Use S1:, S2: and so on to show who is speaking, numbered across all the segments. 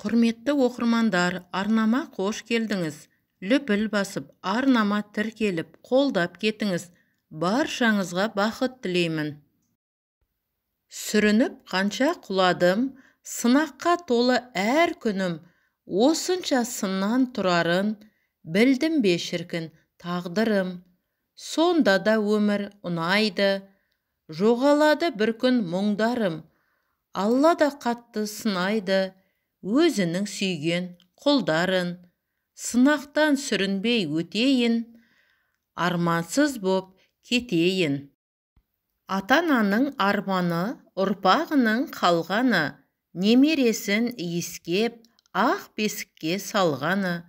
S1: Құрметті оқырмандар, арнама қош келдіңіз. Лүпіл басып, арнама тіркеліп, қолдап кетіңіз. Баршаңызға бақыт тілеймін. Сүрініп қанша құладым, сынаққа толы әр күнім, осынша сыннан тұрарын, білдім бе шіркін тағдырым. Сонда да өмір ұнайды, жоғалады бір күн мұңдарым. Алла да қатты сынайды, өзінің сүйген құлдарын. Сынақтан сүрінбей өтейін, армансыз боп кетейін. Ата-ананың арманы, ұрпағының қалғаны, немересін иіскеп, ақ бесікке салғаны.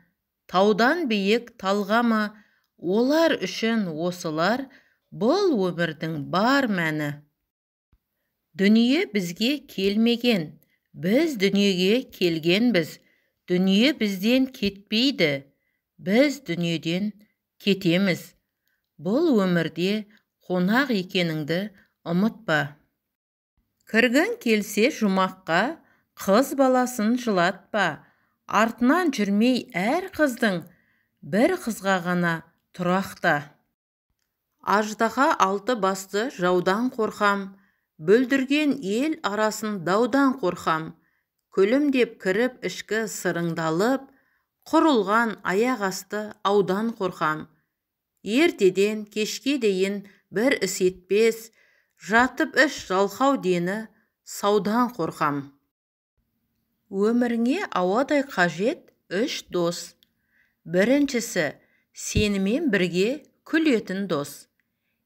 S1: Таудан биік талғамы, олар үшін осылар, бұл өмірдің бар мәні. Дүние бізге келмеген, біз дүниеге келгенбіз. Дүние бізден кетпейді, біз дүниеден кетеміз. Бұл өмірде қонақ екеніңді ұмытпа. Кіргің келсе жұмаққа, қыз баласын жылатпа. Артынан жүрмей әр қыздың, бір қызға ғана тұрақта. Аждаһа алты басты жаудан қорқам, бүлдірген ел арасын даудан қорқам. Күлімдеп кіріп ішкі сырыңдалып, құрылған аяқ асты аудан қорқам. Ертеден кешке дейін бір іс етпес, жатып іш жалқау дені саудан қорқам. Өміріңе ауадай қажет үш дос. Біріншісі, сенімен бірге күлетін дос.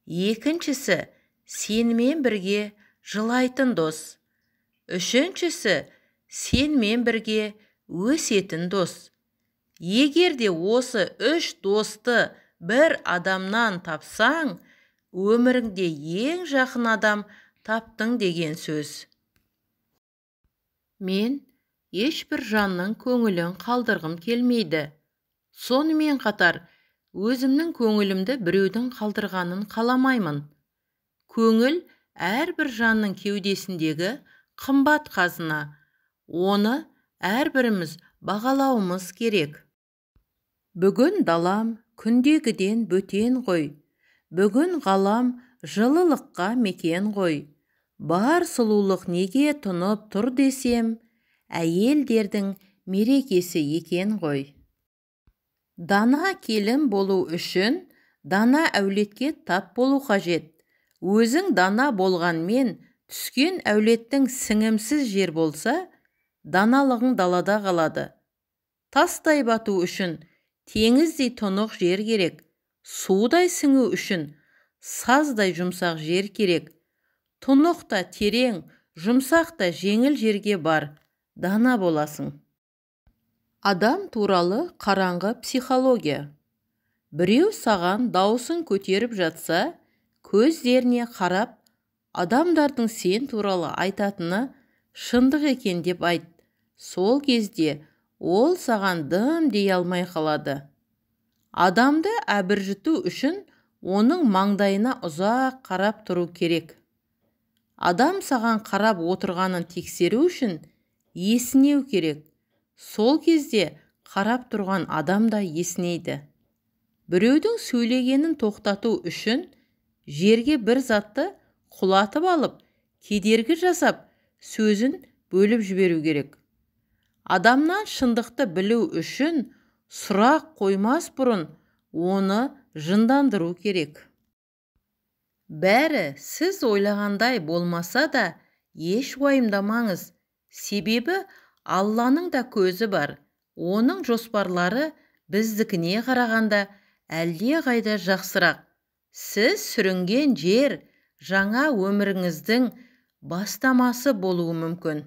S1: Екіншісі, сенімен бірге жылайтын дос. Үшіншісі, сенімен бірге өсетін дос. Егерде осы үш досты бір адамнан тапсаң, өміріңде ең жақын адам таптың деген сөз. Мен ешбір жанның көңілін қалдырғым келмейді. Сонымен қатар, өзімнің көңілімді біреудің қалдырғанын қаламаймын. Көңіл әрбір жанның кеудесіндегі қымбат қазына. Оны әрбіріміз бағалауымыз керек. Бүгін далам күндегіден бөтен ғой. Бүгін ғалам жылылыққа мекен ғой. Бар сұлулық неге тұнып тұр десем, әйелдердің мерекесі екен ғой. Дана келін болу үшін, дана әулетке тап болу қажет. Өзің дана болғанмен, түскен әулеттің сіңімсіз жер болса, даналығың далада қалады. Тастай бату үшін теңіздей тұнық жер керек. Судай сіңу үшін саздай жұмсақ жер керек. Тұнық та терең, жұмсақ та жеңіл жерге бар, дана боласың. Адам туралы қараңғы психология. Біреу саған даусын көтеріп жатса, көздеріне қарап, адамдардың сен туралы айтатыны шындық екен деп айт. Сол кезде ол саған дым дей алмай қалады. Адамды әбіржіту үшін оның маңдайына ұзақ қарап тұру керек. Адам саған қарап отырғанын тексеру үшін есінеу керек. Сол кезде қарап тұрған адам да есінейді. Біреудің сөйлегенін тоқтату үшін жерге бір затты құлатып алып, кедергі жасап, сөзін бөліп жіберу керек. Адамнан шындықты білу үшін сұрақ қоймас бұрын оны жындандыру керек. Бәрі сіз ойлағандай болмаса да еш уайымдамаңыз. Себебі Алланың да көзі бар. Оның жоспарлары біздікіне қарағанда әлде қайда жақсырақ. Сіз сүрінген жер жаңа өміріңіздің бастамасы болуы мүмкін.